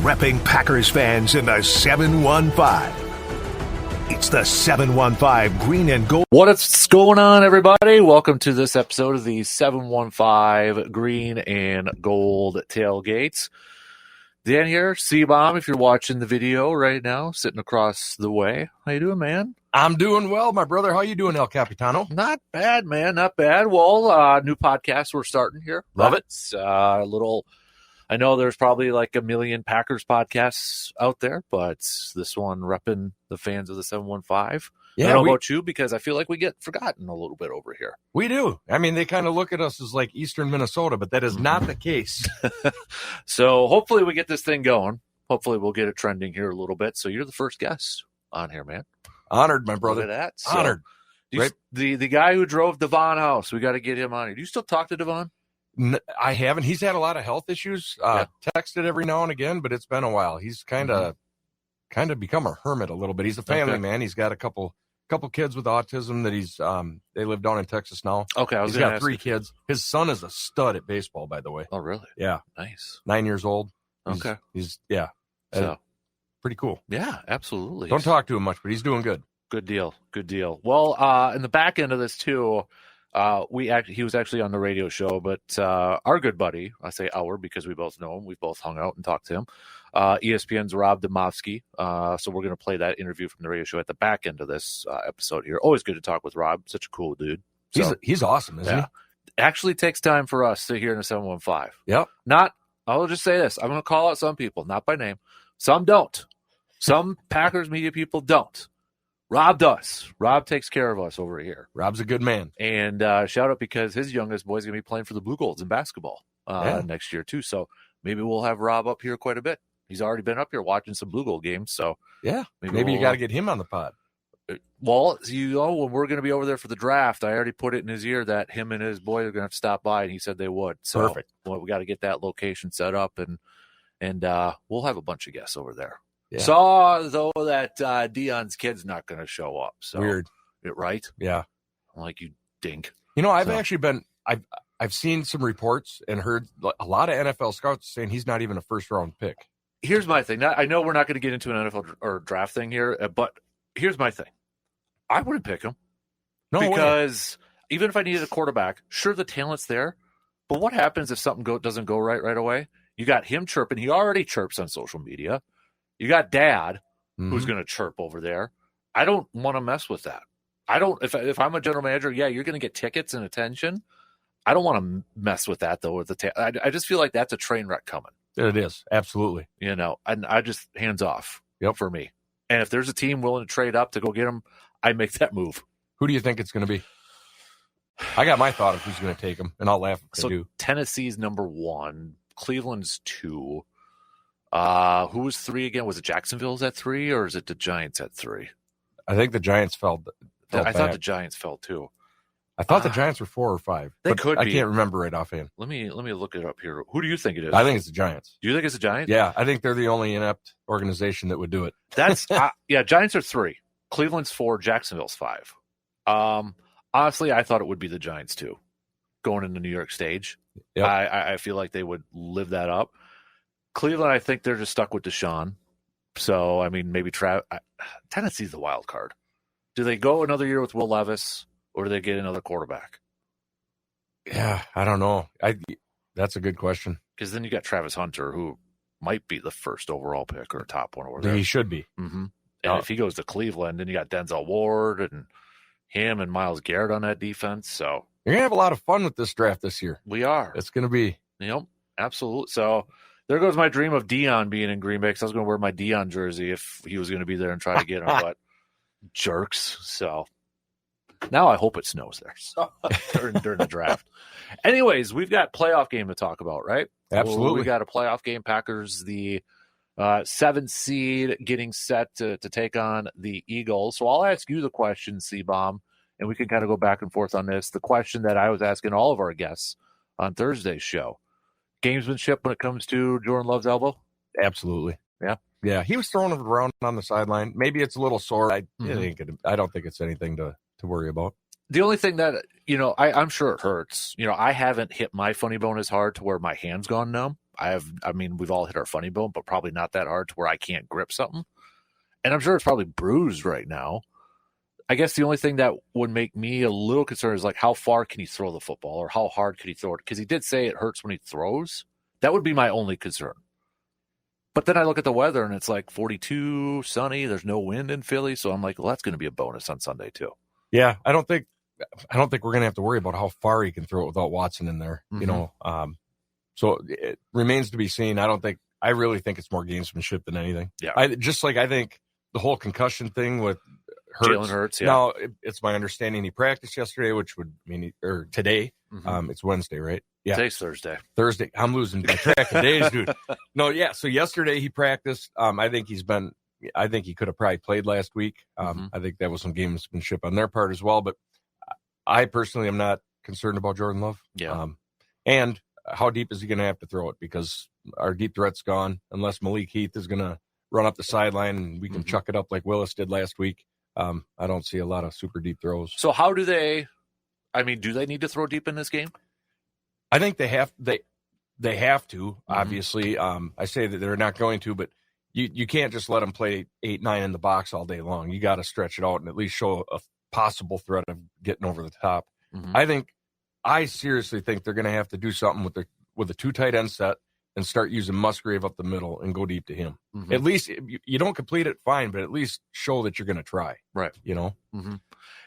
repping Packers fans in the 715. It's the 715 Green and Gold. What's going on, everybody? Welcome to this episode of the 715 Green and Gold Tailgates. Dan here, C-Bomb, if you're watching the video right now, sitting across the way. How you doing, man? I'm doing well, my brother. How you doing, El Capitano? Not bad, man. Not bad. Well, new podcast we're starting here. Love it. It's a little... I know there's probably like a million Packers podcasts out there, but this one repping the fans of the 715. Yeah, I don't know about you, because I feel like we get forgotten a little bit over here. We do. I mean, they kind of look at us as like Eastern Minnesota, but that is not the case. So hopefully we get this thing going. Hopefully we'll get it trending here a little bit. So you're the first guest on here, man. Honored, my brother. Look at that. So, Honored. The guy who drove Devon House, we got to get him on here. Do you still talk to Devon? I haven't. He's had a lot of health issues. Texted every now and again, but it's been a while. He's kind of become a hermit a little bit. He's a family man. He's got a couple kids with autism that he's they live down in Texas now. Okay, he's got 3 kids. His son is a stud at baseball, by the way. Oh, really? Yeah, nice. 9 years old. He's so pretty cool. Yeah, absolutely. Don't talk to him much, but he's doing good. Good deal. Well, in the back end of this too. He was actually on the radio show, but our good buddy, I say our because we both know him, we both hung out and talked to him, ESPN's Rob Demovsky. So we're going to play that interview from the radio show at the back end of this episode here. Always good to talk with Rob. Such a cool dude. So, he's awesome, isn't he? Actually takes time for us to hear in the 715. Yep. I'll just say this. I'm going to call out some people, not by name. Some don't. Some Packers media people don't. Rob does. Rob takes care of us over here. Rob's a good man. And shout out because his youngest boy's going to be playing for the Blue Golds in basketball next year, too. So maybe we'll have Rob up here quite a bit. He's already been up here watching some Blue Gold games. So yeah, maybe you got to get him on the pod. Well, when we're going to be over there for the draft, I already put it in his ear that him and his boy are going to have to stop by, and he said they would. So perfect. Well, we got to get that location set up, and we'll have a bunch of guests over there. Yeah. Saw, though, that Dion's kid's not going to show up. So weird. Right? Yeah. I'm like, you dink. I've actually been – I've seen some reports and heard a lot of NFL scouts saying he's not even a first-round pick. Here's my thing. I know we're not going to get into an NFL or draft thing here, but here's my thing. I wouldn't pick him. No way. Because even if I needed a quarterback, sure, the talent's there, but what happens if something doesn't go right away? You got him chirping. He already chirps on social media. You got Dad, who's going to chirp over there. I don't want to mess with that. I don't. If I'm a general manager, yeah, you're going to get tickets and attention. I don't want to mess with that though. I just feel like that's a train wreck coming. It is absolutely. And I just hands off. Yep. For me. And if there's a team willing to trade up to go get him, I make that move. Who do you think it's going to be? I got my thought of who's going to take him, and I'll laugh if they do. Tennessee's number 1, Cleveland's 2. Who was 3 again? Was it Jacksonville's at 3, or is it the Giants at 3? I think the Giants fell I back. thought the Giants fell too. I thought the Giants were 4 or 5. They could be. I can't remember right offhand. Let me look it up here. Who do you think it is? I think it's the Giants. Do you think it's the Giants? Yeah, I think they're the only inept organization that would do it. That's Giants are 3, Cleveland's 4, Jacksonville's 5. Honestly, I thought it would be the Giants too, going into New York stage. Yep. I feel like they would live that up. Cleveland, I think they're just stuck with Deshaun. So, I mean, maybe Tennessee's the wild card. Do they go another year with Will Levis, or do they get another quarterback? Yeah, I don't know. That's a good question. Because then you got Travis Hunter, who might be the first overall pick or top one over there. He should be. Mm-hmm. And if he goes to Cleveland, then you got Denzel Ward and him and Myles Garrett on that defense. So you're going to have a lot of fun with this draft this year. We are. It's going to be. Yep, absolutely. So there goes my dream of Dion being in Green Bay, because I was going to wear my Dion jersey if he was going to be there and try to get him, but jerks. So now I hope it snows there during the draft. Anyways, we've got playoff game to talk about, right? Absolutely. We got a playoff game. Packers, the 7th seed, getting set to take on the Eagles. So I'll ask you the question, C-Bomb, and we can kind of go back and forth on this. The question that I was asking all of our guests on Thursday's show. Gamesmanship when it comes to Jordan Love's elbow? Absolutely. Yeah. Yeah, he was throwing it around on the sideline. Maybe it's a little sore. I don't think it's anything to worry about. The only thing that, I'm sure it hurts. I haven't hit my funny bone as hard to where my hand's gone numb. we've all hit our funny bone, but probably not that hard to where I can't grip something. And I'm sure it's probably bruised right now. I guess the only thing that would make me a little concerned is like how far can he throw the football or how hard can he throw it? Because he did say it hurts when he throws. That would be my only concern. But then I look at the weather and it's like 42, sunny. There's no wind in Philly, so I'm like, well, that's going to be a bonus on Sunday too. Yeah, I don't think we're going to have to worry about how far he can throw it without Watson in there. Mm-hmm. You know, so it remains to be seen. I really think it's more gamesmanship than anything. Yeah, I think the whole concussion thing with Jalen Hurts. Yeah. Now it's my understanding he practiced yesterday, which would mean or today. Mm-hmm. It's Wednesday, right? Yeah, Today's Thursday. I'm losing track of days, dude. No, yeah. So yesterday he practiced. I think he could have probably played last week. I think that was some gamesmanship on their part as well. But I personally am not concerned about Jordan Love. Yeah. And how deep is he going to have to throw it? Because our deep threat's gone. Unless Malik Heath is going to run up the sideline and we can chuck it up like Willis did last week. I don't see a lot of super deep throws. So how do they? do they need to throw deep in this game? I think they have. They have to. Obviously, I say that they're not going to, but you can't just let them play 8-9 in the box all day long. You got to stretch it out and at least show a possible threat of getting over the top. Mm-hmm. I seriously think they're going to have to do something with a 2 tight end set and start using Musgrave up the middle and go deep to him. Mm-hmm. At least you don't complete it, fine, but at least show that you're going to try. Right. You know? Mm-hmm.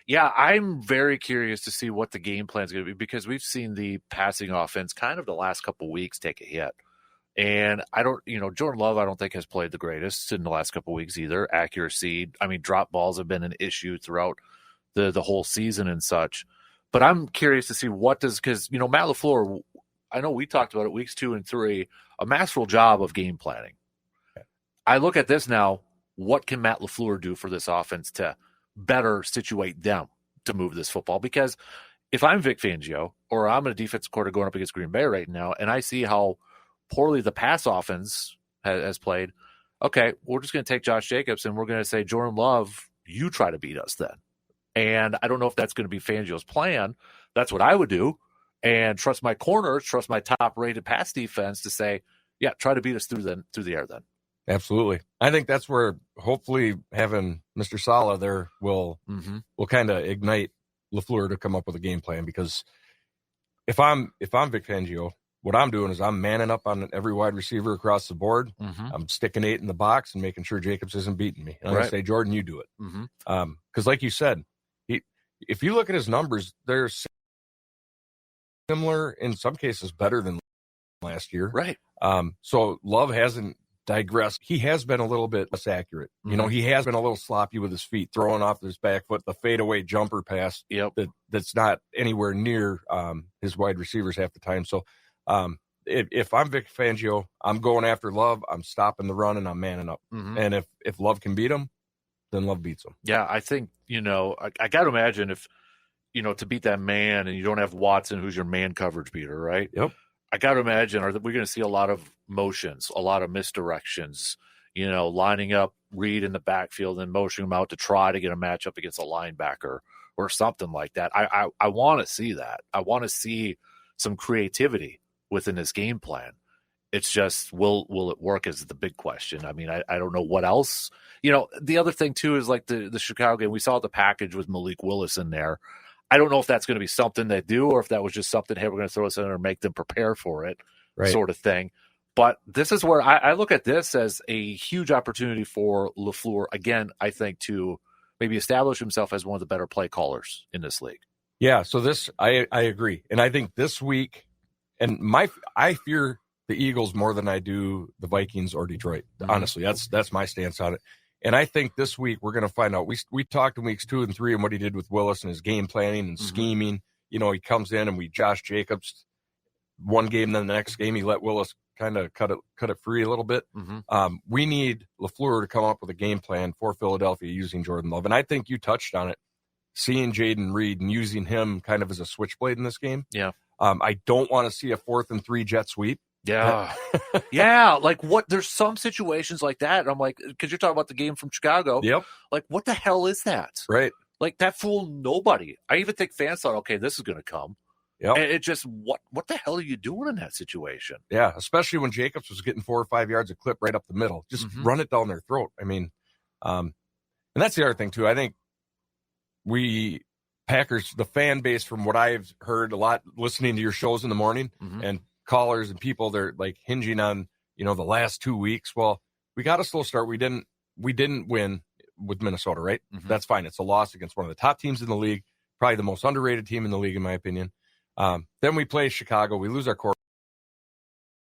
Yeah, I'm very curious to see what the game plan is going to be because we've seen the passing offense kind of the last couple of weeks take a hit. And Jordan Love, I don't think has played the greatest in the last couple of weeks either. Accuracy, drop balls have been an issue throughout the whole season and such. But I'm curious to see because Matt LaFleur, I know we talked about it weeks 2 and 3, a masterful job of game planning. Okay. I look at this now, what can Matt LaFleur do for this offense to better situate them to move this football? Because if I'm Vic Fangio or I'm a defensive coordinator going up against Green Bay right now and I see how poorly the pass offense has played, okay, we're just going to take Josh Jacobs and we're going to say, Jordan Love, you try to beat us then. And I don't know if that's going to be Fangio's plan. That's what I would do. And trust my corners, trust my top-rated pass defense to say, yeah, try to beat us through the air then. Absolutely. I think that's where hopefully having Mr. Saleh there will kind of ignite LaFleur to come up with a game plan, because if I'm Vic Fangio, what I'm doing is I'm manning up on every wide receiver across the board. I'm sticking 8 in the box and making sure Jacobs isn't beating me. And I'm going to say, Jordan, you do it. Because like you said, if you look at his numbers, they're similar, in some cases better than last year. Right. So Love hasn't digressed. He has been a little bit less accurate. He has been a little sloppy with his feet, throwing off his back foot, the fadeaway jumper pass that's not anywhere near his wide receivers half the time. So if I'm Vic Fangio, I'm going after Love. I'm stopping the run and I'm manning up. And if Love can beat him, then Love beats him. Yeah, I think, I got to imagine if, to beat that man and you don't have Watson, who's your man coverage beater, right? Yep. I got to imagine, we're going to see a lot of motions, a lot of misdirections, lining up Reed in the backfield and motioning him out to try to get a matchup against a linebacker or something like that. I want to see that. I want to see some creativity within this game plan. It's just, will it work is the big question. I don't know what else. The other thing, too, is like the Chicago game. We saw the package with Malik Willis in there. I don't know if that's going to be something they do or if that was just something, hey, we're going to throw this in there and make them prepare for it, sort of thing. But this is where I look at this as a huge opportunity for LaFleur, again, I think, to maybe establish himself as one of the better play callers in this league. Yeah, so this, I agree. And I think this week, and I fear the Eagles more than I do the Vikings or Detroit. Honestly, that's my stance on it. And I think this week we're going to find out. We talked in weeks 2 and 3 and what he did with Willis and his game planning and scheming. He comes in and we Josh Jacobs one game, then the next game he let Willis kind of cut it free a little bit. We need LaFleur to come up with a game plan for Philadelphia using Jordan Love. And I think you touched on it, seeing Jaden Reed and using him kind of as a switchblade in this game. Yeah. I don't want to see a 4th and 3 jet sweep. Yeah. Yeah. Like there's some situations like that. And I'm like, because you're talking about the game from Chicago. Yep. Like, what the hell is that? Right. Like, that fooled nobody. I even think fans thought, okay, this is going to come. Yep. And it just, what the hell are you doing in that situation? Yeah, especially when Jacobs was getting 4 or 5 yards of clip right up the middle. Just run it down their throat. I mean, and that's the other thing, too. I think Packers, the fan base, from what I've heard a lot listening to your shows in the morning and callers and people, they're like hinging on, the last 2 weeks. Well, we got a slow start. We didn't win with Minnesota, right? That's fine. It's a loss against one of the top teams in the league, probably the most underrated team in the league, in my opinion. Then we play Chicago. We lose our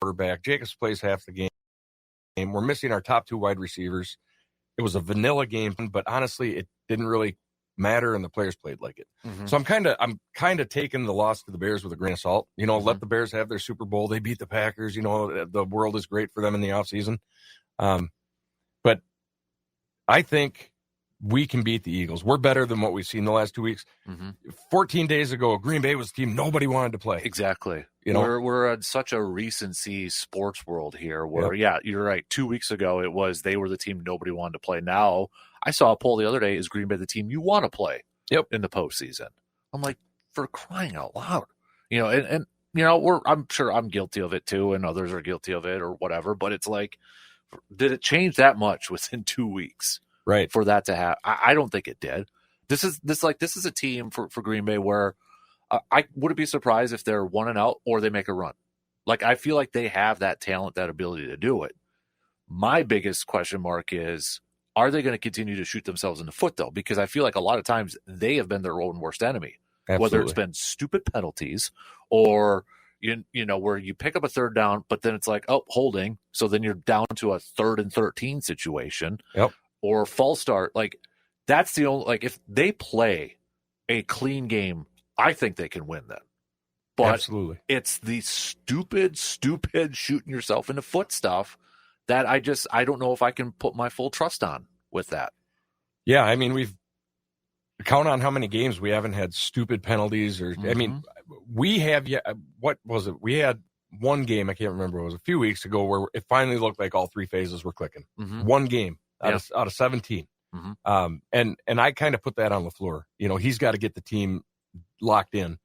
quarterback. Jacobs plays half the game. We're missing our top 2 wide receivers. It was a vanilla game, but honestly, it didn't really matter, and the players played like it. So I'm kind of taking the loss to the Bears with a grain of salt. Let the Bears have their Super Bowl. They beat the Packers. The world is great for them in the offseason. But I think we can beat the Eagles. We're better than what we've seen the last 2 weeks. 14 days ago, Green Bay was the team nobody wanted to play. Exactly. We're in such a recency sports world here where, you're right. 2 weeks ago, it was they were the team nobody wanted to play. Now, I saw a poll the other day, is Green Bay the team you want to play in the postseason? I'm like, for crying out loud. I'm sure I'm guilty of it too, and others are guilty of it or whatever, but it's like, did it change that much within 2 weeks? Right. For that to happen? I don't think it did. This is a team for Green Bay where I wouldn't be surprised if they're 1-0 or they make a run. Like, I feel like they have that talent, that ability to do it. My biggest question mark is, are they going to continue to shoot themselves in the foot, though? Because I feel like a lot of times they have been their own worst enemy. Absolutely. Whether it's been stupid penalties or, where you pick up a third down, but then it's like, oh, holding. So then you're down to a 3rd and 13 situation. Yep. Or false start. Like, that's the only, if they play a clean game, I think they can win then. But absolutely, it's the stupid shooting yourself in the foot stuff that I don't know if I can put my full trust on with that. Yeah, I mean, we've count on how many games we haven't had stupid penalties or I mean, we have what was it? We had one game, I can't remember, it was a few weeks ago, where it finally looked like all 3 phases were clicking. One game out of 17. And I kind of put that on LaFleur. He's got to get the team locked in.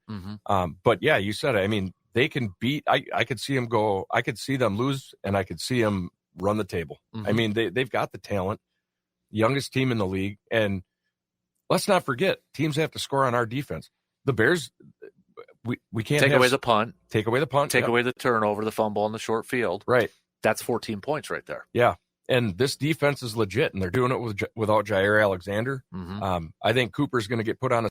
But yeah, you said it. I mean, they can beat. I could see them go. I could see them lose, and I could see them run the table. I mean, they've got the talent, youngest team in the league, and let's not forget, teams have to score on our defense. The Bears, we can't take away the punt, take away the turnover, the fumble on the short field. Right, that's 14 points right there. Yeah. And this defense is legit, and they're doing it without Jair Alexander. I think Cooper's going to get put on a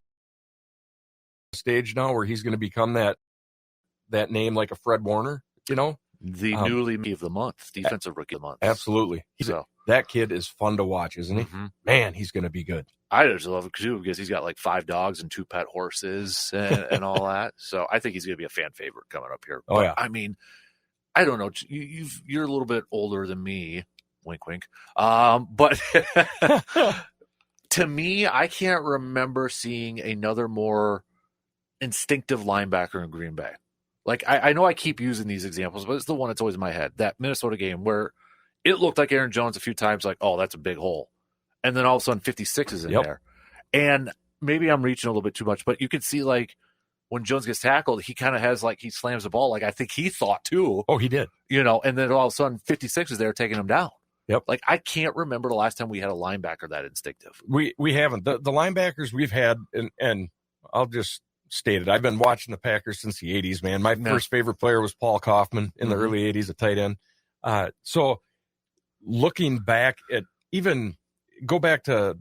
stage now where he's going to become that name like a Fred Warner, The newly rookie of the month, defensive rookie of the month. Absolutely. That kid is fun to watch, isn't he? Man, he's going to be good. I just love it too because he's got like 5 dogs and 2 pet horses and all that. So I think he's going to be a fan favorite coming up here. Oh, yeah. I mean, I don't know. You're a little bit older than me. Wink, wink. But to me, I can't remember seeing another more instinctive linebacker in Green Bay. Like, I know I keep using these examples, but it's the one that's always in my head. That Minnesota game where it looked like Aaron Jones a few times, like, oh, that's a big hole. And then all of a sudden 56 is in there. And maybe I'm reaching a little bit too much, but you can see, like, when Jones gets tackled, he kind of has, like, he slams the ball. Like, I think he thought too. Oh, he did. And then all of a sudden 56 is there taking him down. Yep. Like, I can't remember the last time we had a linebacker that instinctive. We haven't. The linebackers we've had, and I'll just state it, I've been watching the Packers since the 80s, man. My first favorite player was Paul Kaufman in the early 80s, a tight end. So looking back at even go back to,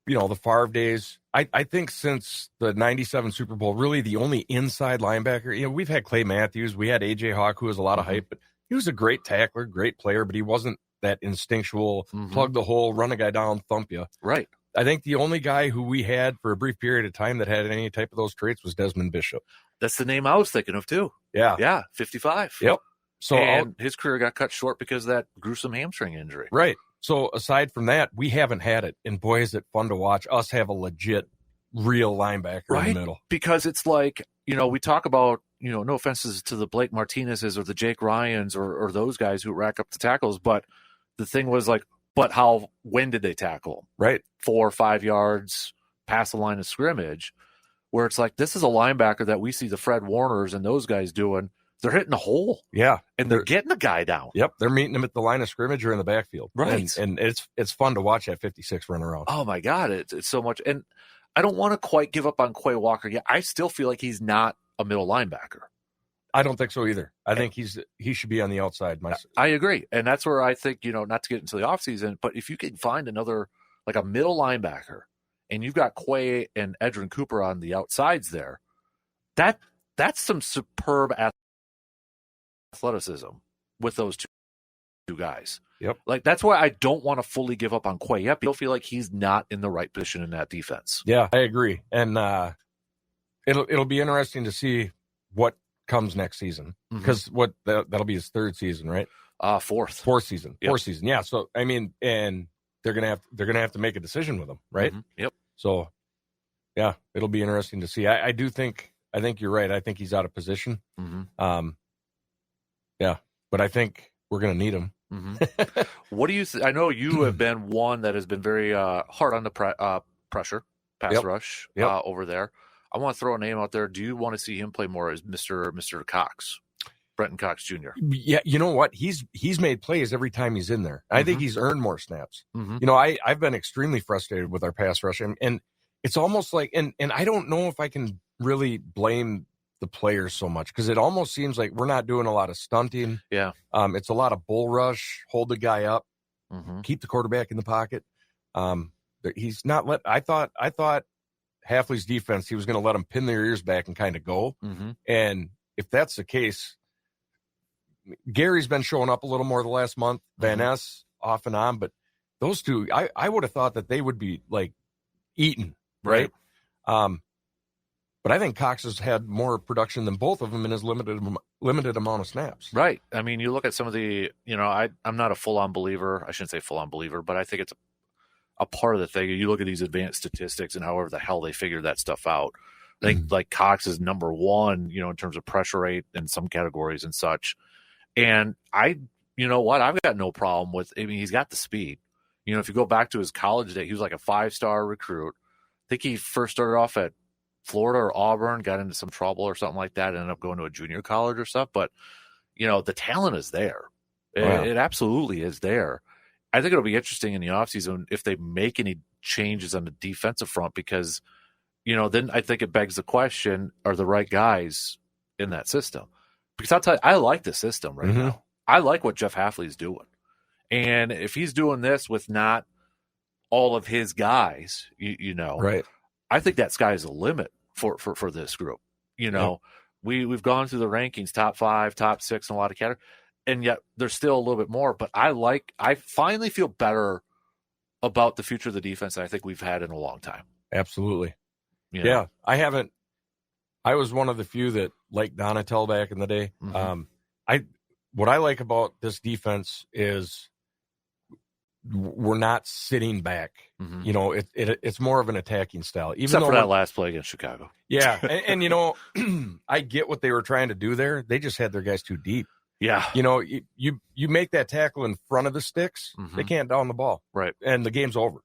the Favre days, I think since the 97 Super Bowl, really the only inside linebacker, we've had Clay Matthews, we had A.J. Hawk, who has a lot of hype, but he was a great tackler, great player, but he wasn't that instinctual, plug the hole, run a guy down, thump you. Right. I think the only guy who we had for a brief period of time that had any type of those traits was Desmond Bishop. That's the name I was thinking of, too. Yeah. Yeah, 55. Yep. So his career got cut short because of that gruesome hamstring injury. Right. So aside from that, we haven't had it. And boy, is it fun to watch us have a legit, real linebacker in the middle. Because it's like, we talk about, no offenses to the Blake Martinez's or the Jake Ryans or those guys who rack up the tackles, but the thing was like, when did they tackle? Right. 4 or 5 yards past the line of scrimmage. where it's like, this is a linebacker that we see the Fred Warners and those guys doing. They're hitting the hole. Yeah. And they're getting the guy down. Yep. They're meeting him at the line of scrimmage or in the backfield. Right. And it's fun to watch that 56 run around. Oh, my God. It's so much. And I don't want to quite give up on Quay Walker yet. I still feel like he's not a middle linebacker. I don't think so either. I think he should be on the outside. I agree. And that's where I think, not to get into the offseason, but if you can find another, like a middle linebacker, and you've got Quay and Edrin Cooper on the outsides there, that's some superb athleticism with those two guys. Yep. Like, that's why I don't want to fully give up on Quay yet. I feel like he's not in the right position in that defense. Yeah, I agree. And it'll be interesting to see what comes next season, because that'll be his third season, right? Fourth season. Yep. Fourth season. Yeah. So I mean, and they're gonna have to make a decision with him, right? Yep. So yeah, it'll be interesting to see. I think you're right. I think he's out of position. Yeah, but I think we're gonna need him. What do you I know you have been one that has been very hard on the pressure pass rush over there. I want to throw a name out there. Do you want to see him play more as Mr. Cox, Brenton Cox Jr.? Yeah, you know what? He's made plays every time he's in there. I think he's earned more snaps. I've been extremely frustrated with our pass rush, and it's almost like, and I don't know if I can really blame the players so much, because it almost seems like we're not doing a lot of stunting. Yeah. It's a lot of bull rush, hold the guy up, keep the quarterback in the pocket. He's not I thought Hafley's defense, he was going to let them pin their ears back and kind of go. And if that's the case, Gary's been showing up a little more the last month, Van Ness off and on, but those two, I would have thought that they would be like eaten, right? But I think Cox has had more production than both of them in his limited amount of snaps. Right. I mean, you look at some of the, I'm not a full-on believer. I shouldn't say full-on believer, but I think it's a part of the thing. You look at these advanced statistics and however the hell they figure that stuff out. I think like Cox is number one, in terms of pressure rate in some categories and such. And I've got no problem with, he's got the speed. If you go back to his college day, he was like a 5-star recruit. I think he first started off at Florida or Auburn, got into some trouble or something like that, ended up going to a junior college or stuff. But, the talent is there. It absolutely is there. I think it'll be interesting in the offseason if they make any changes on the defensive front, because, then I think it begs the question, are the right guys in that system? Because I'll tell you, I like the system right now. I like what Jeff Hafley's doing. And if he's doing this with not all of his guys, right, I think that sky's the limit for this group. We've gone through the rankings, top 5, top 6 in a lot of categories, and yet there's still a little bit more. But I finally feel better about the future of the defense than I think we've had in a long time. Absolutely. Yeah, I was one of the few that liked Donatel back in the day. What I like about this defense is we're not sitting back. It's more of an attacking style. Except for that last play against Chicago. Yeah, and I get what they were trying to do there. They just had their guys too deep. Yeah. You make that tackle in front of the sticks, they can't down the ball. Right. And the game's over.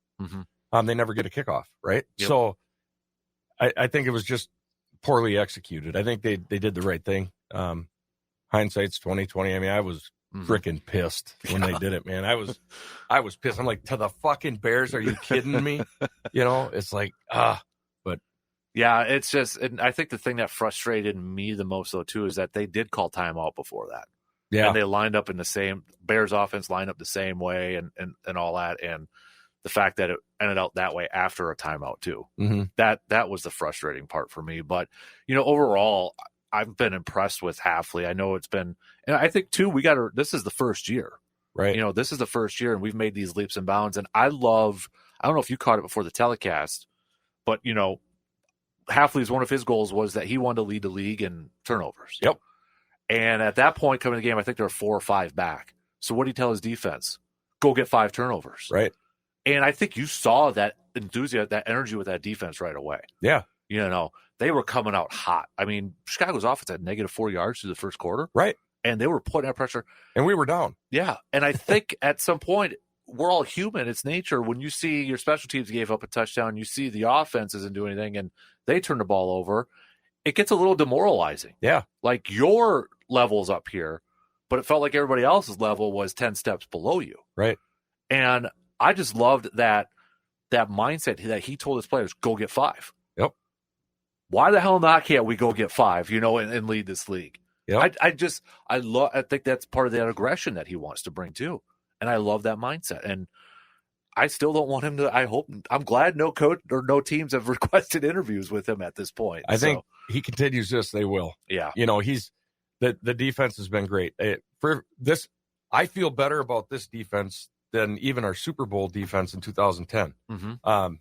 They never get a kickoff, right? Yep. So I think it was just poorly executed. I think they did the right thing. Hindsight's 2020. I mean, I was freaking pissed when they did it, man. I was pissed. I'm like, to the fucking Bears, are you kidding me? It's like, but yeah, it's just, and I think the thing that frustrated me the most though too is that they did call timeout before that. Yeah. And they lined up in the same, Bears offense lined up the same way and all that. And the fact that it ended out that way after a timeout too, that was the frustrating part for me. But, overall, I've been impressed with Hafley. I know it's been, and I think too, this is the first year, right? This is the first year and we've made these leaps and bounds. And I don't know if you caught it before the telecast, but Hafley's, one of his goals was that he wanted to lead the league in turnovers. Yep. And at that point coming to the game, I think there were 4 or 5 back. So what did he tell his defense? Go get 5 turnovers. Right. And I think you saw that enthusiasm, that energy with that defense right away. Yeah. They were coming out hot. I mean, Chicago's offense had -4 yards through the first quarter. Right. And they were putting that pressure. And we were down. Yeah. And I think at some point, we're all human. It's nature. When you see your special teams gave up a touchdown, you see the offense isn't doing anything, and they turn the ball over, it gets a little demoralizing. Yeah. Like your level's up here, but it felt like everybody else's level was 10 steps below you. Right. And I just loved that mindset that he told his players, go get 5. Yep. Why the hell not can't we go get 5, and lead this league? Yep. I think that's part of that aggression that he wants to bring too. And I love that mindset. And I still don't want him to. I'm glad no coach or no teams have requested interviews with him at this point. I think he continues this, they will. Yeah. He's the defense has been great. For this, I feel better about this defense than even our Super Bowl defense in 2010. Mm-hmm.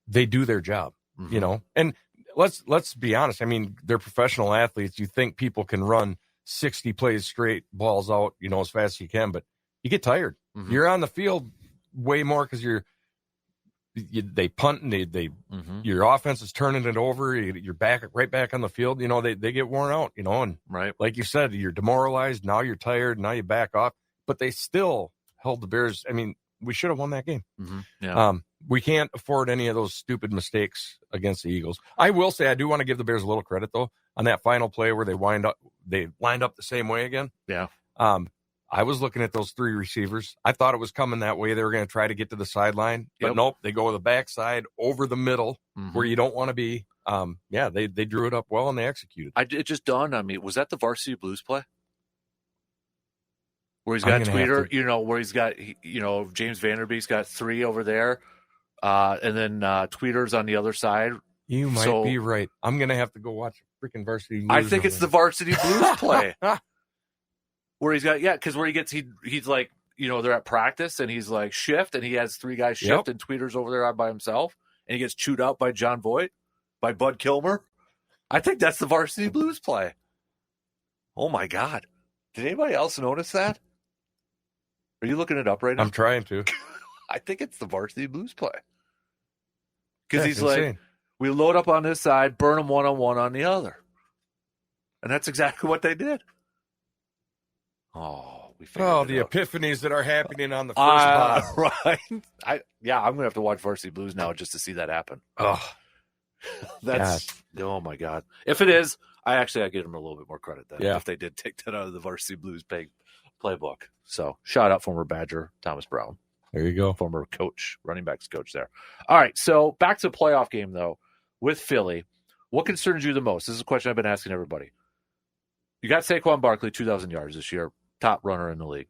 They do their job, Mm-hmm. And let's be honest. I mean, they're professional athletes. You think people can run 60 plays straight, balls out, as fast as you can, but you get tired. Mm-hmm. You're on the field way more because they punt and they Mm-hmm. your offense is turning it over. You're right back on the field. They get worn out. And Right. like you said, you're demoralized. Now you're tired. Now you back off. But they still held the Bears. I mean, we should have won that game. Mm-hmm. Yeah. We can't afford any of those stupid mistakes against the Eagles. I will say I do want to give the Bears a little credit though on that final play where they lined up the same way again. Yeah. I was looking at those 3 receivers. I thought it was coming that way. They were going to try to get to the sideline, but Nope. They go to the backside over the middle where you don't want to be. They drew it up well and they executed. It just dawned on me. Was that the Varsity Blues play? Where he's got Tweeter, where he's got, James Vanderbeek's got 3 over there. And then Tweeter's on the other side. You might be right. I'm going to have to go watch freaking Varsity Blues. I think it's the Varsity Blues play. Where he's got, because where he's like, they're at practice and he's like shift and he has 3 guys shift and Tweeter's over there by himself and he gets chewed out by John Voight, by Bud Kilmer. I think that's the Varsity Blues play. Oh my God. Did anybody else notice that? Are you looking it up right now? I'm trying to. I think it's the Varsity Blues play. Because he's insane. like, we load up on this side, burn them one-on-one on the other. And that's exactly what they did. Oh, we figured the out. epiphanies that are happening on the first pod. Right. I'm going to have to watch Varsity Blues now just to see that happen. Oh, oh my God. If it is, I give them a little bit more credit then. Yeah. If they did take that out of the Varsity Blues playbook. So shout out former Badger Thomas Brown. There you go. Former coach, running backs coach there. All right. So back to the playoff game though, with Philly. What concerns you the most? This is a question I've been asking everybody. You got Saquon Barkley, 2,000 yards this year, top runner in the league.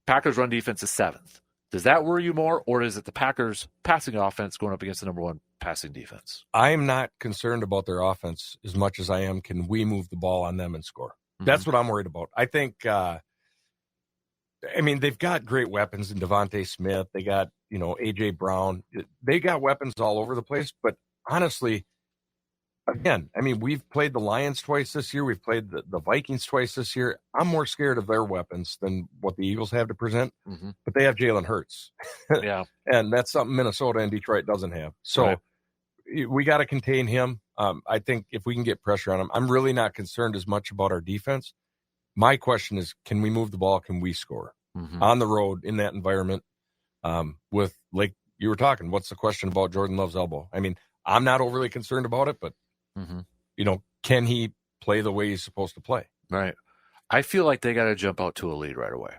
Packers run defense is 7th. Does that worry you more, or is it the Packers passing offense going up against the number 1 passing defense? I'm not concerned about their offense as much as I am. Can we move the ball on them and score? Mm-hmm. That's what I'm worried about. I think, they've got great weapons in Devontae Smith. They got, A.J. Brown. They got weapons all over the place. But honestly, again, we've played the Lions twice this year. We've played the Vikings twice this year. I'm more scared of their weapons than what the Eagles have to present. Mm-hmm. But they have Jalen Hurts. Yeah. And that's something Minnesota and Detroit doesn't have. So we got to contain him. I think if we can get pressure on him, I'm really not concerned as much about our defense. My question is, can we move the ball? Can we score on the road in that environment? With, like you were talking, what's the question about Jordan Love's elbow? I'm not overly concerned about it, but can he play the way he's supposed to play? Right. I feel like they got to jump out to a lead right away.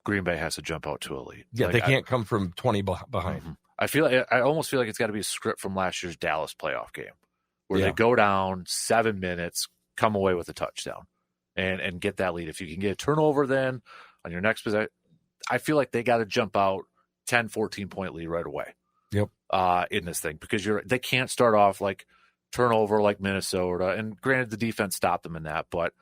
Green Bay has to jump out to a lead. Yeah, they can't come from 20 behind. I almost feel like it's got to be a script from last year's Dallas playoff game where they go down 7 minutes, come away with a touchdown and get that lead. If you can get a turnover then on your next possession, I feel like they got to jump out 10, 14-point lead right away. Yep. In this thing because they can't start off like turnover like Minnesota. And granted, the defense stopped them in that, but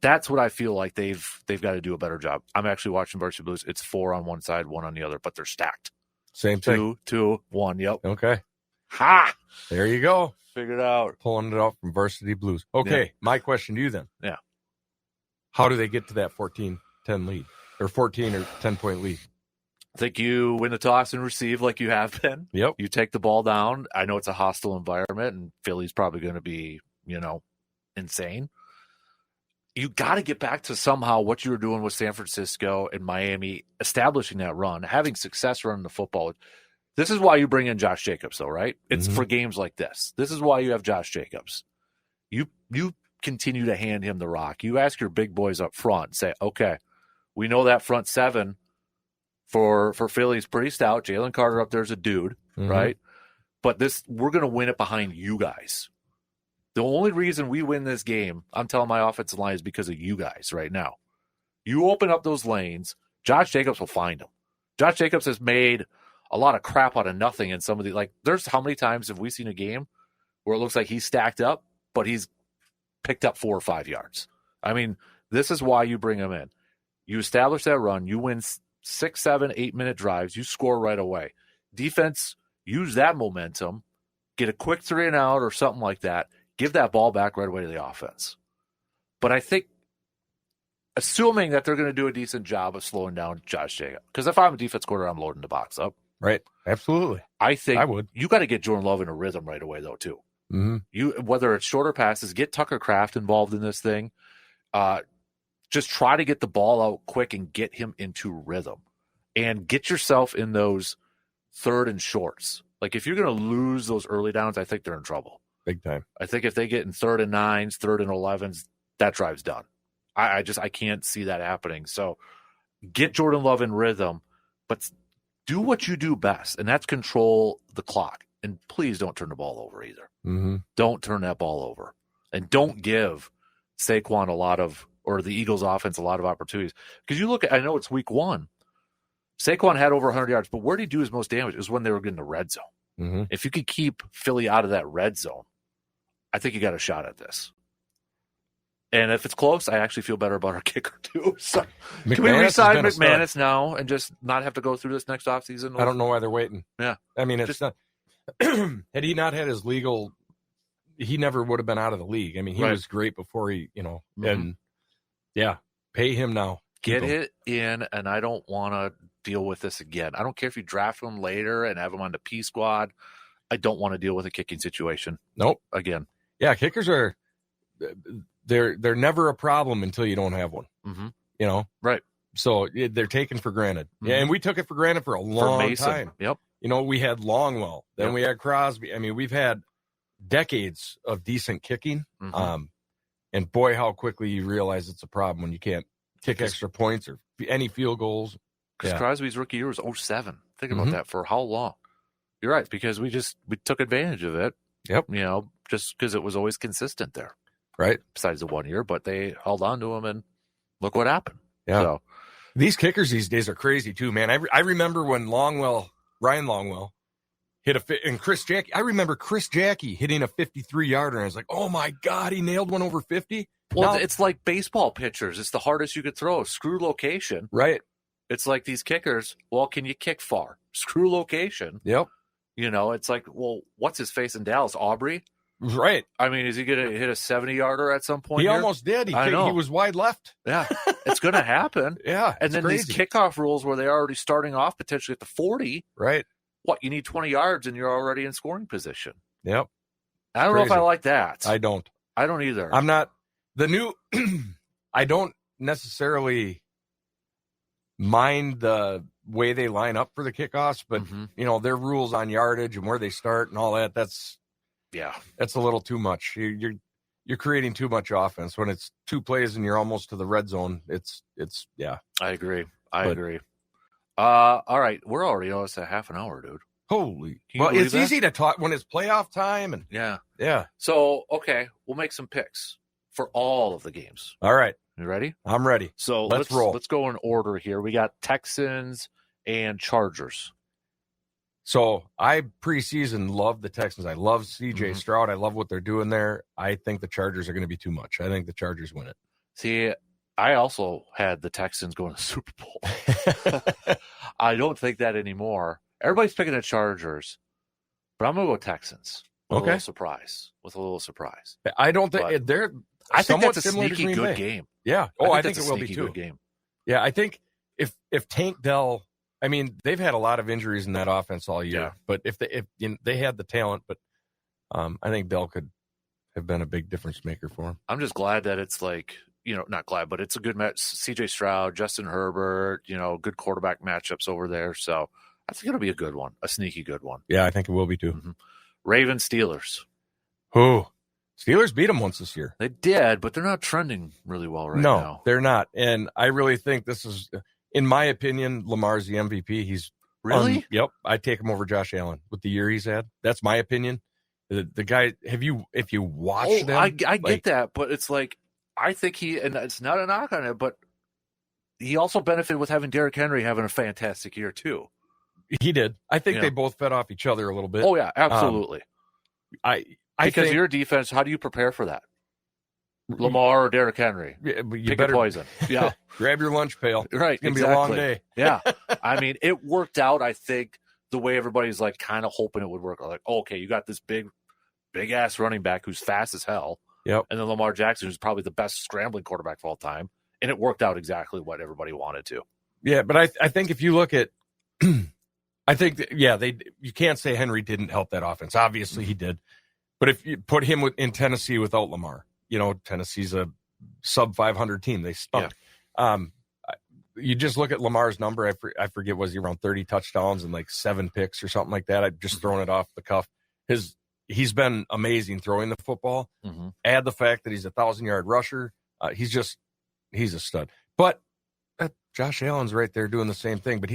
that's what I feel like they've got to do a better job. I'm actually watching Varsity Blues. It's 4 on one side, 1 on the other, but they're stacked. Same thing. 2, 1. Yep. Okay. Ha! There you go. Figured out. Pulling it out from Varsity Blues. Okay. Yeah. My question to you then. Yeah. How do they get to that 14-10 lead or 14 or 10-point lead? I think you win the toss and receive like you have been. Yep. You take the ball down. I know it's a hostile environment, and Philly's probably going to be, insane. you got to get back to somehow what you were doing with San Francisco and Miami, establishing that run, having success running the football. This is why you bring in Josh Jacobs, though, right? It's for games like this. This is why you have Josh Jacobs. You continue to hand him the rock. You ask your big boys up front, say, okay, we know that front seven for Philly is pretty stout. Jalen Carter up there's a dude, right? But we're going to win it behind you guys. The only reason we win this game, I'm telling my offensive line, is because of you guys right now. You open up those lanes, Josh Jacobs will find them. Josh Jacobs has made a lot of crap out of nothing in some of the, like, there's how many times have we seen a game where it looks like he's stacked up, but he's picked up 4 or 5 yards. I mean, this is why you bring him in. You establish that run, you win 6, 7, 8-minute drives, you score right away. Defense, use that momentum, get a quick 3 and out or something like that. Give that ball back right away to the offense. But I think, assuming that they're going to do a decent job of slowing down Josh Jacobs, because if I'm a defense coordinator, I'm loading the box up. Right. Absolutely. I think I would. You got to get Jordan Love in a rhythm right away, though, too. Mm-hmm. Whether it's shorter passes, get Tucker Kraft involved in this thing. Just try to get the ball out quick and get him into rhythm. And get yourself in those 3rd and shorts. Like, if you're going to lose those early downs, I think they're in trouble. Big time. I think if they get in 3rd and 9s, 3rd and 11s, that drive's done. I can't see that happening. So get Jordan Love in rhythm, but do what you do best, and that's control the clock. And please don't turn the ball over either. Don't turn that ball over. And don't give Saquon or the Eagles offense a lot of opportunities. Because you look at, I know it's week 1. Saquon had over 100 yards, but where did he do his most damage? It was when they were getting the red zone. If you could keep Philly out of that red zone, I think you got a shot at this. And if it's close, I actually feel better about our kicker, too. So can we re-sign McManus now and just not have to go through this next offseason? I don't know why they're waiting. Yeah. I mean, it's not – had he not had his legal – he never would have been out of the league. I mean, he was great before he, and, yeah, pay him now. Get it in, and I don't want to deal with this again. I don't care if you draft him later and have him on the P squad. I don't want to deal with a kicking situation. Nope. Again. Yeah, kickers are they're never a problem until you don't have one. Right. So they're taken for granted. Yeah, and we took it for granted for a long time. Yep. We had Longwell, then we had Crosby. I mean, we've had decades of decent kicking. And boy, how quickly you realize it's a problem when you can't kick extra points or any field goals. Because Crosby's rookie year was 07. Think about that. For how long? You're right, because we took advantage of it. Yep. Just because it was always consistent there. Right. Besides the 1 year, but they held on to him, and look what happened. Yeah. So, these kickers these days are crazy too, man. I remember when Ryan Longwell hit and Chris Jackie. I remember Chris Jackie hitting a 53-yarder, and I was like, oh my God, he nailed one over 50. Well, it's like baseball pitchers. It's the hardest you could throw. Screw location. Right. It's like these kickers. Well, can you kick far? Screw location. Yep. It's like, well, what's his face in Dallas? Aubrey? Right. I mean, is he going to hit a 70-yarder at some point? He almost did. He was wide left. Yeah. It's going to happen. Yeah. And then crazy. These kickoff rules where they're already starting off potentially at the 40. Right. What, you need 20 yards and you're already in scoring position. Yep. I don't know if I like that. I don't. I don't either. I'm not. I don't necessarily mind the way they line up for the kickoffs, but their rules on yardage and where they start and all that, that's a little too much. You're creating too much offense when it's 2 plays and you're almost to the red zone. It's I agree. I agree. All right, we're already almost at half an hour, dude. Holy. Well, it's easy to talk when it's playoff time and yeah. So okay, we'll make some picks for all of the games. All right. You ready? I'm ready. So let's roll. Let's go in order here. We got Texans and Chargers. So I preseason love the Texans. I love CJ Stroud. I love what they're doing there. I think the Chargers are going to be too much. I think the Chargers win it. See, I also had the Texans going to the Super Bowl. I don't think that anymore. Everybody's picking the Chargers, but I'm going to go Texans. With a little surprise. I don't think they're. I think that's a sneaky good game. Yeah. I think it will be too. Game. Yeah, I think if Tank Dell, I mean, they've had a lot of injuries in that offense all year. Yeah. But if they had the talent, but I think Dell could have been a big difference maker for him. I'm just glad that it's like not glad, but it's a good match. CJ Stroud, Justin Herbert, good quarterback matchups over there. So that's going to be a good one, a sneaky good one. Yeah, I think it will be too. Mm-hmm. Ravens Steelers. Oh, Steelers beat them once this year. They did, but they're not trending really well right now. No, they're not. And I really think this is, in my opinion, Lamar's the MVP. He's really? Yep. I take him over Josh Allen with the year he's had. That's my opinion. The guy, if you watch them. I get that, but it's like, I think and it's not a knock on it, but he also benefited with having Derrick Henry having a fantastic year too. He did. I think they both fed off each other a little bit. Oh yeah, absolutely. Because your defense, how do you prepare for that? Lamar or Derrick Henry? Pick a poison. Yeah. Grab your lunch pail. Right. It's going to be a long day. Yeah. I mean, it worked out, I think, the way everybody's like kind of hoping it would work. Like, okay, you got this big ass running back who's fast as hell. Yep. And then Lamar Jackson, who's probably the best scrambling quarterback of all time. And it worked out exactly what everybody wanted to. Yeah, but I think if you look at I think you can't say Henry didn't help that offense. Obviously he did. But if you put him in Tennessee without Lamar, Tennessee's a sub 500 team. They stunk. Yeah. You just look at Lamar's number. I forget, was he around 30 touchdowns and like 7 picks or something like that? I've just thrown it off the cuff. He's been amazing throwing the football. Mm-hmm. Add the fact that he's a 1,000-yard rusher. He's a stud. But Josh Allen's right there doing the same thing. But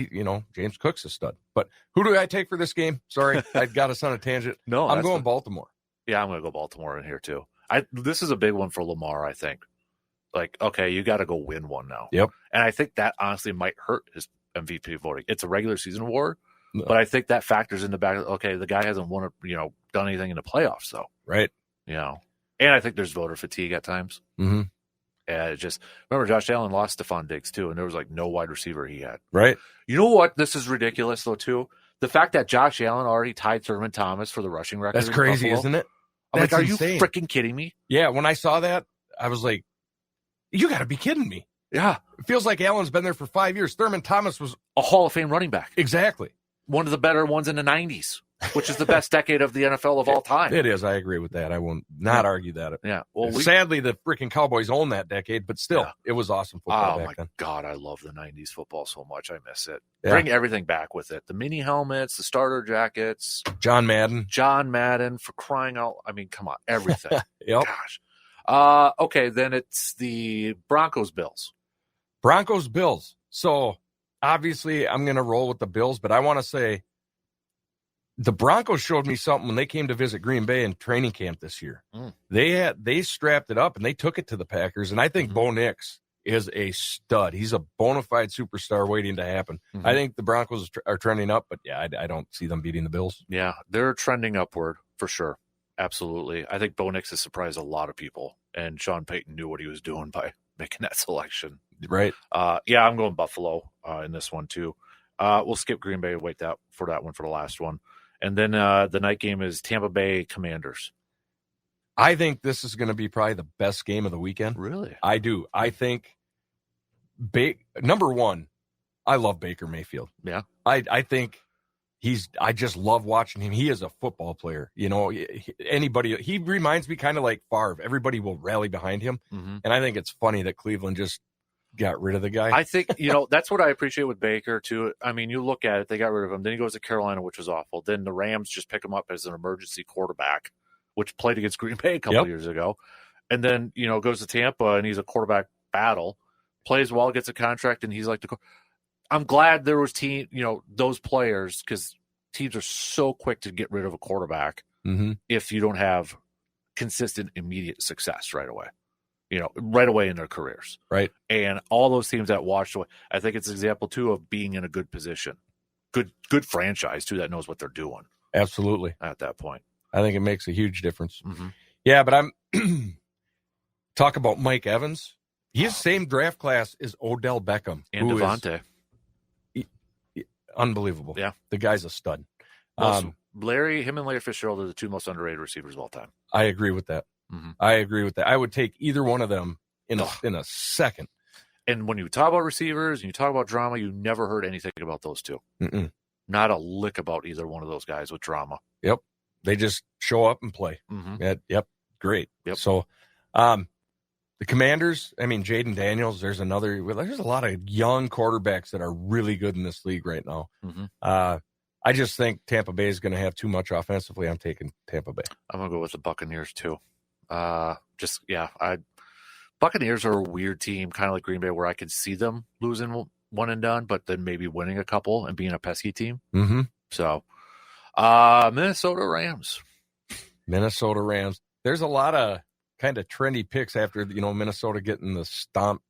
James Cook's a stud. But who do I take for this game? Sorry, I got us on a tangent. No, I'm going Baltimore. Yeah, I'm going to go Baltimore in here too. This is a big one for Lamar, I think. Like, okay, you got to go win one now. Yep. And I think that honestly might hurt his MVP voting. It's a regular season award, but I think that factors in the back. Okay, the guy hasn't done anything in the playoffs, though. Right. And I think there's voter fatigue at times. Mm-hmm. And remember Josh Allen lost Stephon Diggs too, and there was like no wide receiver he had. Right. You know what? This is ridiculous though too. The fact that Josh Allen already tied Thurman Thomas for the rushing record. That's crazy, isn't it? I'm like, are you freaking kidding me? Yeah, when I saw that, I was like, you got to be kidding me. Yeah. It feels like Allen's been there for 5 years. Thurman Thomas was a Hall of Fame running back. Exactly. One of the better ones in the 90s, which is the best decade of the NFL of all time. It is. I agree with that. I will not argue that. Yeah. Well, sadly, the freaking Cowboys own that decade, but still, it was awesome football back then. God, I love the 90s football so much. I miss it. Yeah. Bring everything back with it. The mini helmets, the starter jackets. John Madden, for crying out. I mean, come on, everything. Yep. Gosh. Okay, then it's the Broncos-Bills. Broncos-Bills. So, obviously, I'm going to roll with the Bills, but I want to say the Broncos showed me something when they came to visit Green Bay in training camp this year. They strapped it up and they took it to the Packers, and I think Bo Nix is a stud. He's a bona fide superstar waiting to happen. Mm-hmm. I think the Broncos are trending up, but yeah, I don't see them beating the Bills. Yeah, they're trending upward for sure. Absolutely. I think Bo Nix has surprised a lot of people, and Sean Payton knew what he was doing by making that selection. Right. Yeah, I'm going Buffalo in this one too. We'll skip Green Bay and wait for that one for the last one. And then the night game is Tampa Bay Commanders. I think this is going to be probably the best game of the weekend. Really? I do. I think number one, I love Baker Mayfield. Yeah. I think I just love watching him. He is a football player. He reminds me kind of like Favre. Everybody will rally behind him. Mm-hmm. And I think it's funny that Cleveland just got rid of the guy. I think, that's what I appreciate with Baker too. I mean, you look at it, they got rid of him. Then he goes to Carolina, which was awful. Then the Rams just pick him up as an emergency quarterback, which played against Green Bay a couple of years ago. And then, goes to Tampa and he's a quarterback battle, plays well, gets a contract, and he's like I'm glad there was those players, because teams are so quick to get rid of a quarterback if you don't have consistent, immediate success right away. Right away in their careers. Right. And all those teams that watched away, I think it's an example too of being in a good position. Good franchise too that knows what they're doing. Absolutely. At that point. I think it makes a huge difference. Mm-hmm. Yeah, but I'm talk about Mike Evans. He's same draft class as Odell Beckham. And Devontae. Unbelievable. Yeah. The guy's a stud. Him and Larry Fitzgerald are the two most underrated receivers of all time. I agree with that. Mm-hmm. I agree with that. I would take either one of them in a second. And when you talk about receivers and you talk about drama, you never heard anything about those two. Mm-mm. Not a lick about either one of those guys with drama. Yep. They just show up and play. Mm-hmm. Yep. Great. Yep. So The Commanders, I mean, Jaden Daniels, there's a lot of young quarterbacks that are really good in this league right now. Mm-hmm. I just think Tampa Bay is going to have too much offensively. I'm taking Tampa Bay. I'm going to go with the Buccaneers too. Buccaneers are a weird team, kind of like Green Bay, where I could see them losing one and done, but then maybe winning a couple and being a pesky team. Mm-hmm. So, Minnesota Rams. Minnesota Rams. There's a lot of kind of trendy picks after, Minnesota getting the stomp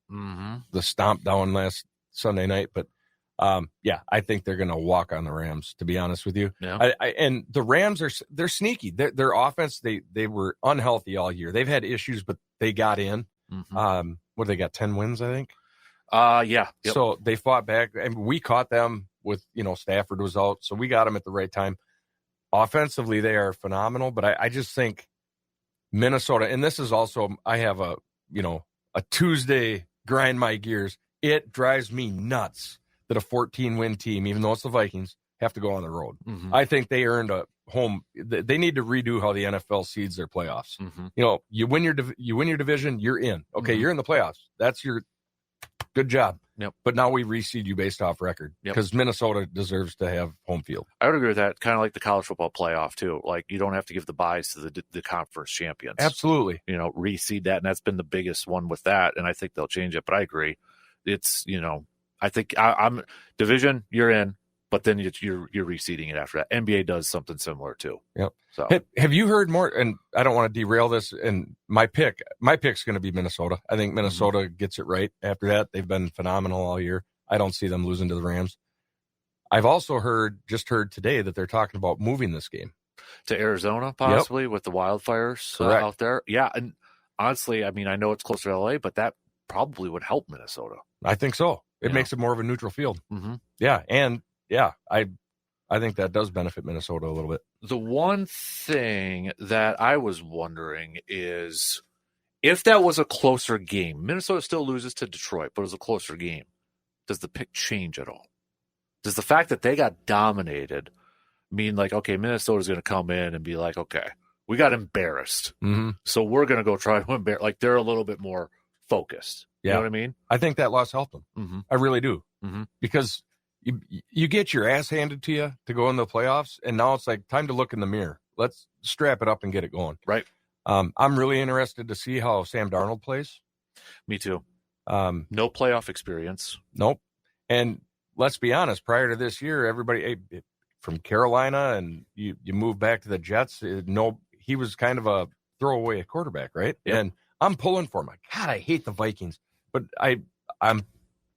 down last Sunday night. But, I think they're going to walk on the Rams, to be honest with you. Yeah. And the Rams they're sneaky. Their offense, they were unhealthy all year. They've had issues, but they got in. Mm-hmm. What they got? 10 wins, I think. Yeah. Yep. So they fought back, and we caught them with, Stafford was out, so we got them at the right time. Offensively, they are phenomenal, but I just think Minnesota, and this is also, I have a Tuesday grind my gears. It drives me nuts that a 14-win team, even though it's the Vikings, have to go on the road. Mm-hmm. I think they earned a home. They need to redo how the NFL seeds their playoffs. Mm-hmm. You win your division, you're in. Okay, You're in the playoffs. That's your good job. Yep. But now we reseed you based off record because Minnesota deserves to have home field. I would agree with that. Kind of like the college football playoff too. Like you don't have to give the buys to the conference champions. Absolutely. Reseed that, and that's been the biggest one with that. And I think they'll change it. But I agree. It's I think I'm division. You're in. But then you're reseeding it after that. NBA does something similar too. Yep. So have you heard more? And I don't want to derail this. And my pick's going to be Minnesota. I think Minnesota gets it right after that. They've been phenomenal all year. I don't see them losing to the Rams. I've also heard today that they're talking about moving this game to Arizona, possibly with the wildfires out there. Yeah, and honestly, I mean, I know it's closer to LA, but that probably would help Minnesota. I think so. It makes it more of a neutral field. Mm-hmm. Yeah, and. Yeah, I think that does benefit Minnesota a little bit. The one thing that I was wondering is if that was a closer game, Minnesota still loses to Detroit, but it was a closer game. Does the pick change at all? Does the fact that they got dominated mean like, okay, Minnesota's going to come in and be like, okay, we got embarrassed. Mm-hmm. So we're going to go try to embarrass. Like they're a little bit more focused. You know what I mean? I think that loss helped them. Mm-hmm. I really do. Mm-hmm. Because you get your ass handed to you to go in the playoffs, and now it's like time to look in the mirror. Let's strap it up and get it going. Right. I'm really interested to see how Sam Darnold plays. Me too. No playoff experience. Nope. And let's be honest, prior to this year, everybody from Carolina and you move back to the Jets, he was kind of a throwaway quarterback, right? Yep. And I'm pulling for him. God, I hate the Vikings, but I'm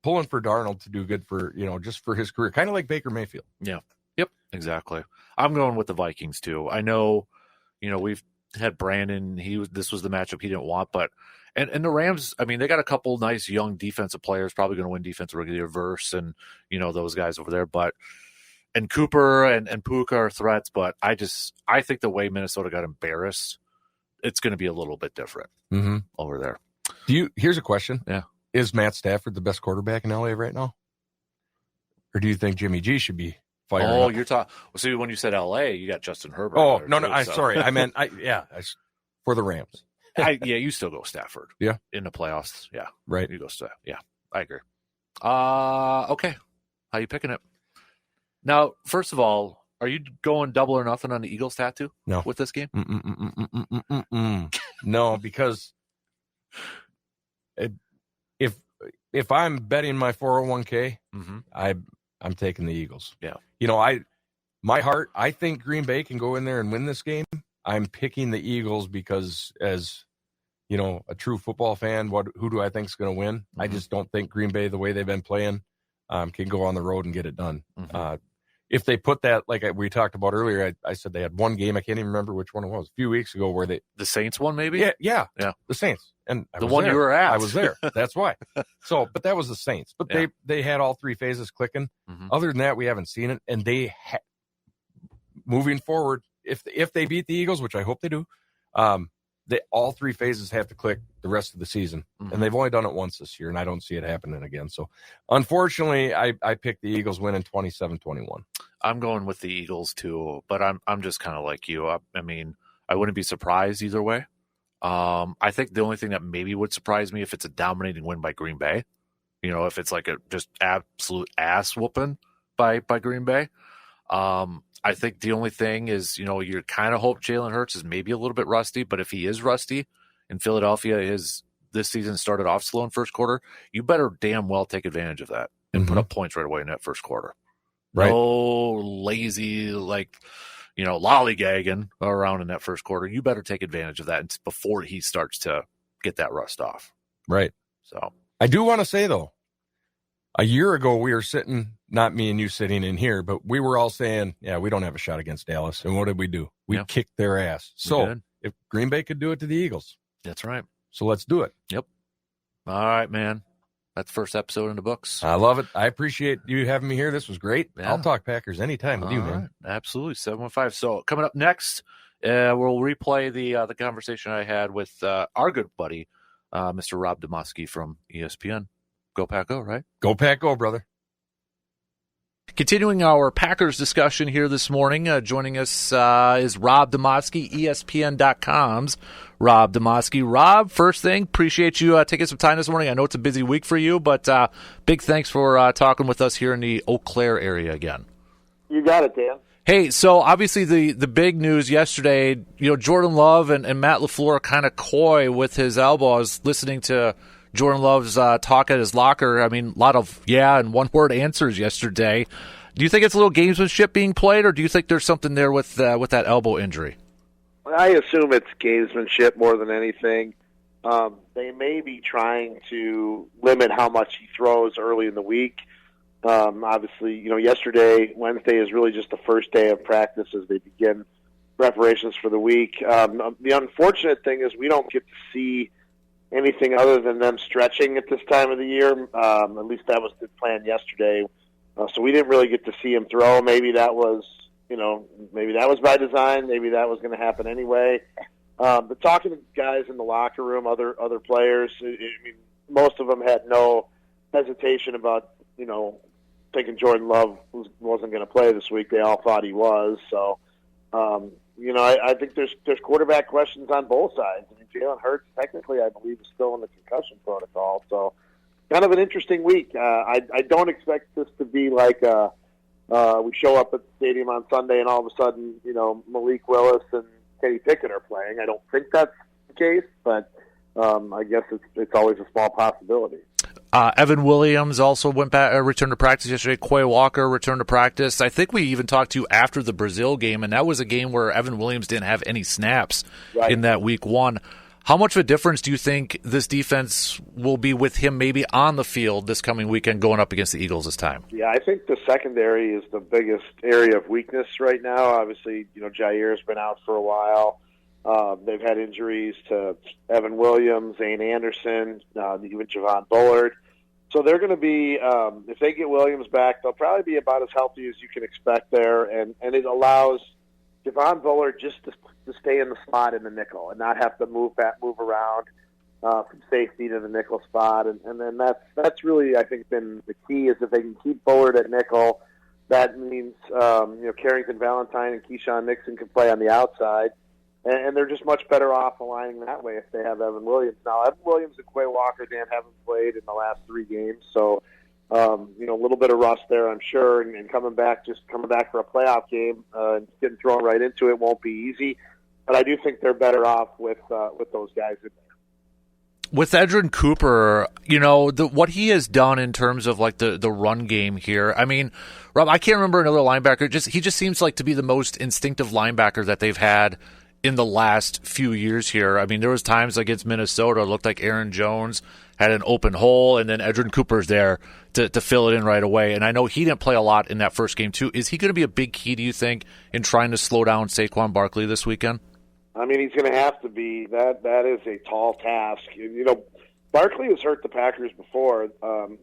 pulling for Darnold to do good for, just for his career, kind of like Baker Mayfield. Yeah. Yep. Exactly. I'm going with the Vikings too. I know, we've had Brandon. This was the matchup he didn't want, but and the Rams, I mean, they got a couple nice young defensive players, probably going to win defensive rookie of the year, Verse and those guys over there. But and Cooper and Puka are threats, but I think the way Minnesota got embarrassed, it's going to be a little bit different over there. Here's a question. Yeah. Is Matt Stafford the best quarterback in LA right now? Or do you think Jimmy G should be fired? Oh, you're talking. Well, see, when you said LA, you got Justin Herbert. Oh, no. Sorry. I meant, for the Rams. You still go Stafford. Yeah. In the playoffs. Yeah. Right. You go Stafford. Yeah. I agree. Okay. How you picking it? Now, first of all, are you going double or nothing on the Eagles tattoo? No. With this game? No, because if I'm betting my 401k, I'm taking the Eagles. Yeah. My heart, I think Green Bay can go in there and win this game. I'm picking the Eagles because as, a true football fan, who do I think is going to win? I just don't think Green Bay, the way they've been playing, can go on the road and get it done. If they put that, like we talked about earlier, I said they had one game. I can't even remember which one it was. A few weeks ago, where the Saints one, maybe. Yeah, the Saints, and the one you were at. I was there. That's why. So, but that was the Saints. But they had all three phases clicking. Other than that, we haven't seen it. And they moving forward, if they beat the Eagles, which I hope they do, all three phases have to click the rest of the season. And they've only done it once this year, and I don't see it happening again. So, unfortunately, I picked the Eagles winning 27-21. I'm going with the Eagles too, but I'm just kind of like you. I mean, I wouldn't be surprised either way. I think the only thing that maybe would surprise me if it's a dominating win by Green Bay, if it's like a just absolute ass whooping by Green Bay. I think the only thing is, you kind of hope Jalen Hurts is maybe a little bit rusty, but if he is rusty and Philadelphia is this season started off slow in first quarter, you better damn well take advantage of that and put up points right away in that first quarter. Right. No lazy, lollygagging around in that first quarter. You better take advantage of that before he starts to get that rust off. Right. So I do want to say, though, a year ago we were sitting, not me and you sitting in here, but we were all saying, yeah, we don't have a shot against Dallas. And what did we do? We kicked their ass. So if Green Bay could do it to the Eagles. That's right. So let's do it. Yep. All right, man. That's the first episode in the books. I love it. I appreciate you having me here. This was great. Yeah. I'll talk Packers anytime with you, man. Right. Absolutely. 715. So coming up next, we'll replay the conversation I had with our good buddy, Mr. Rob Demovsky from ESPN. Go Pack Go, right? Go Pack Go, brother. Continuing our Packers discussion here this morning, joining us is Rob Demovsky, ESPN.com's Rob Demovsky. Rob, first thing, appreciate you taking some time this morning. I know it's a busy week for you, but big thanks for talking with us here in the Eau Claire area again. You got it, Dan. Hey, so obviously the big news yesterday, Jordan Love and Matt LaFleur kind of coy with his elbow. I was listening to Jordan Love's talk at his locker. I mean, a lot of and one-word answers yesterday. Do you think it's a little gamesmanship being played, or do you think there's something there with that elbow injury? I assume it's gamesmanship more than anything. They may be trying to limit how much he throws early in the week. Obviously, Wednesday is really just the first day of practice as they begin preparations for the week. The unfortunate thing is we don't get to see anything other than them stretching at this time of the year. At least that was the plan yesterday. So we didn't really get to see him throw. Maybe that was by design. Maybe that was going to happen anyway. But talking to guys in the locker room, other players, most of them had no hesitation about, thinking Jordan Love wasn't going to play this week. They all thought he was. So, I think there's quarterback questions on both sides. Jalen Hurts, technically, I believe, is still in the concussion protocol. So, kind of an interesting week. I don't expect this to be like we show up at the stadium on Sunday and all of a sudden, Malik Willis and Kenny Pickett are playing. I don't think that's the case, but I guess it's always a small possibility. Evan Williams also returned to practice yesterday. Quay Walker returned to practice. I think we even talked to you after the Brazil game, and that was a game where Evan Williams didn't have any snaps in that week one. How much of a difference do you think this defense will be with him maybe on the field this coming weekend going up against the Eagles this time? Yeah, I think the secondary is the biggest area of weakness right now. Obviously, Jair's been out for a while. They've had injuries to Evan Williams, Zane Anderson, even Javon Bullard. So they're going to be, if they get Williams back, they'll probably be about as healthy as you can expect there. And it allows Javon Bullard just to stay in the slot in the nickel and not have to move around from safety to the nickel spot. And then that's really, I think, been the key is if they can keep Bullard at nickel, that means, Carrington Valentine and Keyshawn Nixon can play on the outside. And they're just much better off aligning that way if they have Evan Williams. Now, Evan Williams and Quay Walker, Dan, haven't played in the last 3 games. So, a little bit of rust there, I'm sure. And coming back for a playoff game and getting thrown right into it won't be easy. But I do think they're better off with those guys in there. With Edgerrin Cooper, what he has done in terms of like the run game here. I mean, Rob, I can't remember another linebacker. He just seems like to be the most instinctive linebacker that they've had in the last few years here. I mean, there was times against Minnesota, it looked like Aaron Jones had an open hole, and then Edgerrin Cooper's there to fill it in right away. And I know he didn't play a lot in that first game, too. Is he going to be a big key, do you think, in trying to slow down Saquon Barkley this weekend? I mean, he's going to have to be. That is a tall task. Barkley has hurt the Packers before. The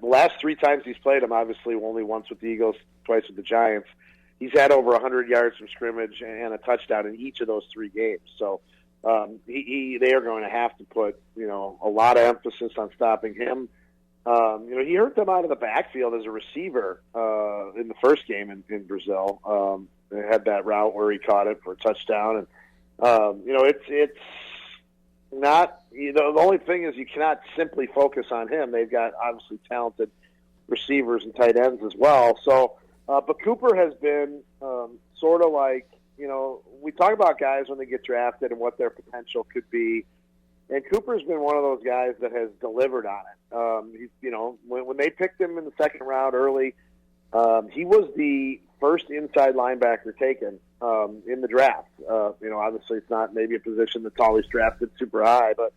last 3 times he's played them, obviously only once with the Eagles, twice with the Giants, he's had over 100 yards from scrimmage and a touchdown in each of those 3 games. So they are going to have to put, a lot of emphasis on stopping him. He hurt them out of the backfield as a receiver in the first game in Brazil. They had that route where he caught it for a touchdown. And, not. The only thing is you cannot simply focus on him. They've got obviously talented receivers and tight ends as well. So, but Cooper has been sort of like, we talk about guys when they get drafted and what their potential could be. And Cooper's been one of those guys that has delivered on it. When they picked him in the second round early, he was the first inside linebacker taken in the draft. Obviously it's not maybe a position that's always drafted super high, but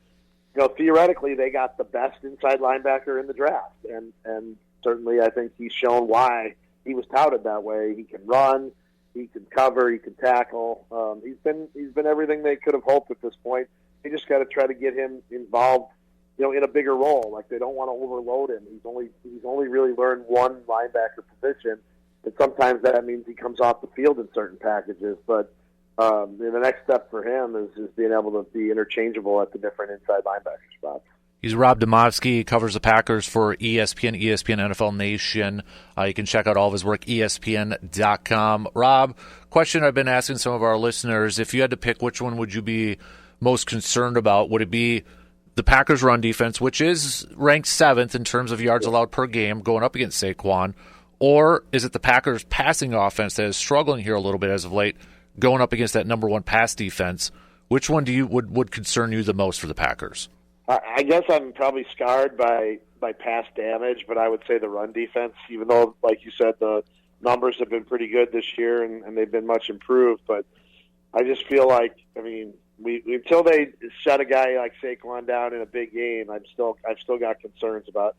theoretically they got the best inside linebacker in the draft, and certainly I think he's shown why he was touted that way. He can run, he can cover, he can tackle. He's been everything they could have hoped at this point. They just got to try to get him involved, in a bigger role. Like, they don't want to overload him. He's only really learned one linebacker position, and sometimes that means he comes off the field in certain packages. But the next step for him is being able to be interchangeable at the different inside linebacker spots. He's Rob Demovsky. He covers the Packers for ESPN NFL Nation. You can check out all of his work, ESPN.com. Rob, question I've been asking some of our listeners, if you had to pick, which one would you be most concerned about? Would it be the Packers' run defense, which is ranked 7th in terms of yards allowed per game, going up against Saquon, or is it the Packers' passing offense that is struggling here a little bit as of late, going up against that number 1 pass defense? Which one would concern you the most for the Packers? I guess I'm probably scarred by pass damage, but I would say the run defense, even though, like you said, the numbers have been pretty good this year and they've been much improved. But I just feel like, until they shut a guy like Saquon down in a big game, I've still got concerns about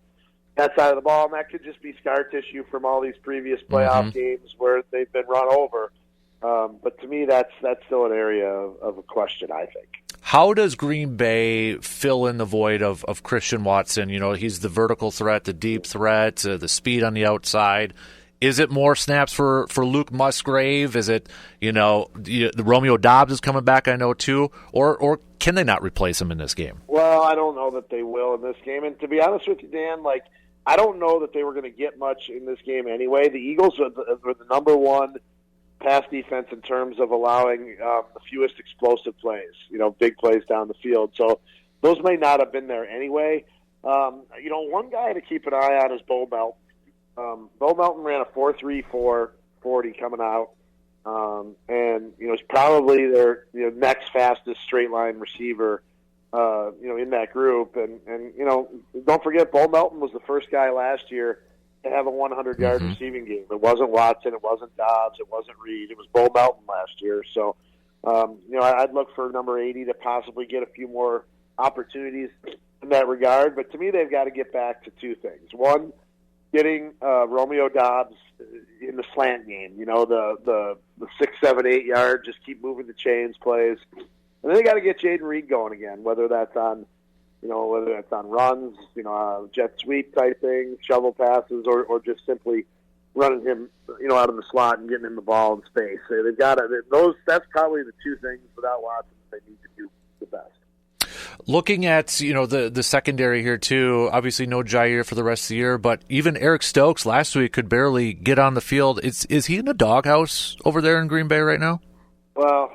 that side of the ball, and that could just be scar tissue from all these previous playoff games where they've been run over. But to me, that's still an area of a question, I think. How does Green Bay fill in the void of Christian Watson? He's the vertical threat, the deep threat, the speed on the outside. Is it more snaps for Luke Musgrave? Is it, the Romeo Dobbs is coming back, I know, too? Or can they not replace him in this game? Well, I don't know that they will in this game. And to be honest with you, Dan, I don't know that they were going to get much in this game anyway. The Eagles were the number 1 pass defense in terms of allowing the fewest explosive plays, big plays down the field. So those may not have been there anyway. One guy to keep an eye on is Bo Melton. Bo Melton ran a 4.34 40 coming out, and he's probably their next fastest straight line receiver, in that group. And don't forget, Bo Melton was the first guy last year to have a 100-yard receiving game. It wasn't Watson, it wasn't Dobbs, it wasn't Reed, it was Bo Melton last year. So, I'd look for number 80 to possibly get a few more opportunities in that regard. But to me, they've got to get back to 2 things. One, getting Romeo Dobbs in the slant game, the 6, 7, 8 yard, just keep moving the chains plays. And then they got to get Jaden Reed going again, whether that's on runs, jet sweep type things, shovel passes, or just simply running him, out of the slot and getting him the ball in space. So they've got that's probably the 2 things without Watson they need to do the best. Looking at, the secondary here too, obviously no Jair for the rest of the year, but even Eric Stokes last week could barely get on the field. Is he in the doghouse over there in Green Bay right now? Well,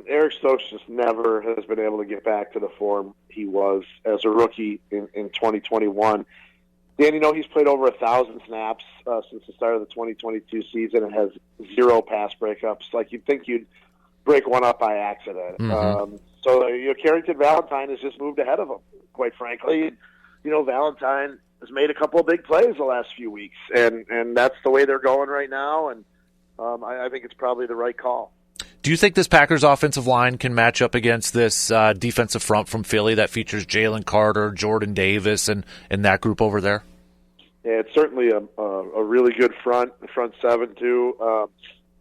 Eric Stokes just never has been able to get back to the form he was as a rookie in 2021. Dan, he's played over 1,000 snaps since the start of the 2022 season and has 0 pass breakups. Like, you'd think you'd break one up by accident. So Carrington Valentine has just moved ahead of him, quite frankly. Valentine has made a couple of big plays the last few weeks, and that's the way they're going right now, and I think it's probably the right call. Do you think this Packers offensive line can match up against this defensive front from Philly that features Jalen Carter, Jordan Davis, and that group over there? Yeah, it's certainly a really good front 7 too.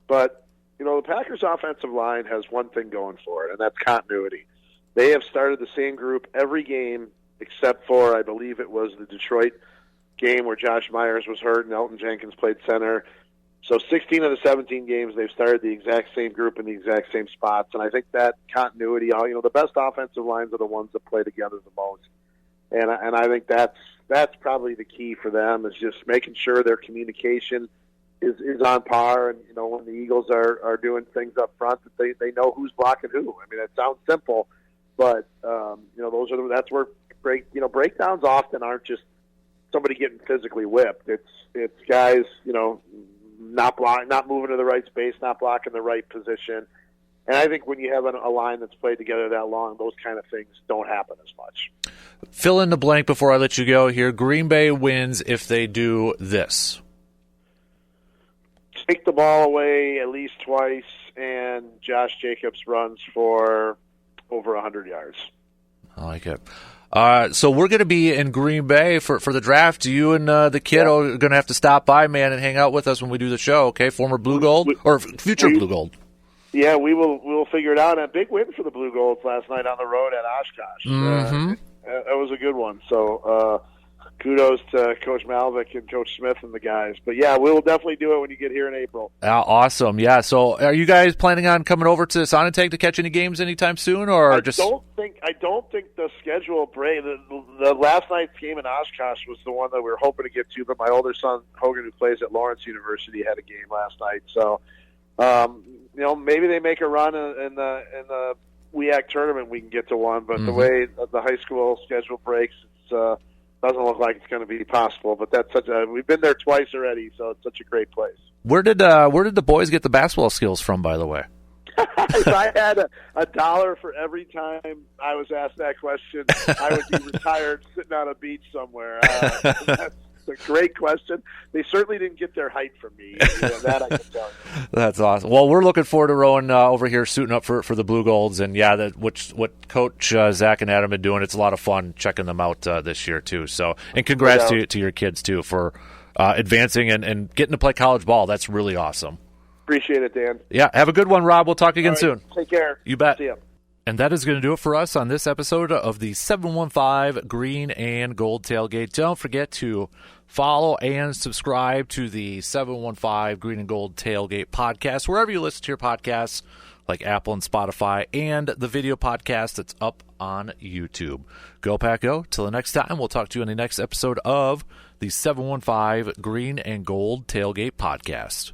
But the Packers offensive line has one thing going for it, and that's continuity. They have started the same group every game except for, I believe it was the Detroit game where Josh Myers was hurt and Elton Jenkins played center. So 16 of the 17 games, they've started the exact same group in the exact same spots. And I think that continuity, the best offensive lines are the ones that play together the most. And I think that's probably the key for them, is just making sure their communication is on par. And, when the Eagles are doing things up front, that they know who's blocking who. It sounds simple, But that's where breakdowns often aren't just somebody getting physically whipped. It's guys not moving to the right space, not blocking the right position. And I think when you have a line that's played together that long, those kind of things don't happen as much. Fill in the blank before I let you go here. Green Bay wins if they do this. Take the ball away at least twice, and Josh Jacobs runs for over 100 yards. I like it. So we're going to be in Green Bay for the draft. You and the kid are going to have to stop by, man, and hang out with us when we do the show, okay? Former Blue Gold or future Blue Gold. Yeah, we'll figure it out. A big win for the Blue Golds last night on the road at Oshkosh. Mm-hmm. That was a good one. So kudos to Coach Malvick and Coach Smith and the guys. But, yeah, we'll definitely do it when you get here in April. Awesome. Yeah, so are you guys planning on coming over to Sonotech to catch any games anytime soon? Or I don't think the schedule break. The last night's game in Oshkosh was the one that we were hoping to get to, but my older son, Hogan, who plays at Lawrence University, had a game last night. So, maybe they make a run in the WEAC tournament. We can get to one, but the way the high school schedule breaks, it doesn't look like it's going to be possible. But that's we've been there twice already, so it's such a great place. Where did the boys get the basketball skills from, by the way? If I had $1 for every time I was asked that question, I would be retired sitting on a beach somewhere. That's a great question. They certainly didn't get their height from me. That I can tell you. That's awesome. Well, we're looking forward to Rowan over here suiting up for the Blue Golds, and what Coach Zach and Adam are doing. It's a lot of fun checking them out this year too. So, and congrats to your kids too for advancing and getting to play college ball. That's really awesome. Appreciate it, Dan. Yeah, have a good one, Rob. We'll talk again soon. Take care. You bet. See ya. And that is going to do it for us on this episode of the 715 Green and Gold Tailgate. Don't forget to follow and subscribe to the 715 Green and Gold Tailgate podcast, wherever you listen to your podcasts, like Apple and Spotify, and the video podcast that's up on YouTube. Go Pack Go. Till the next time, we'll talk to you in the next episode of the 715 Green and Gold Tailgate podcast.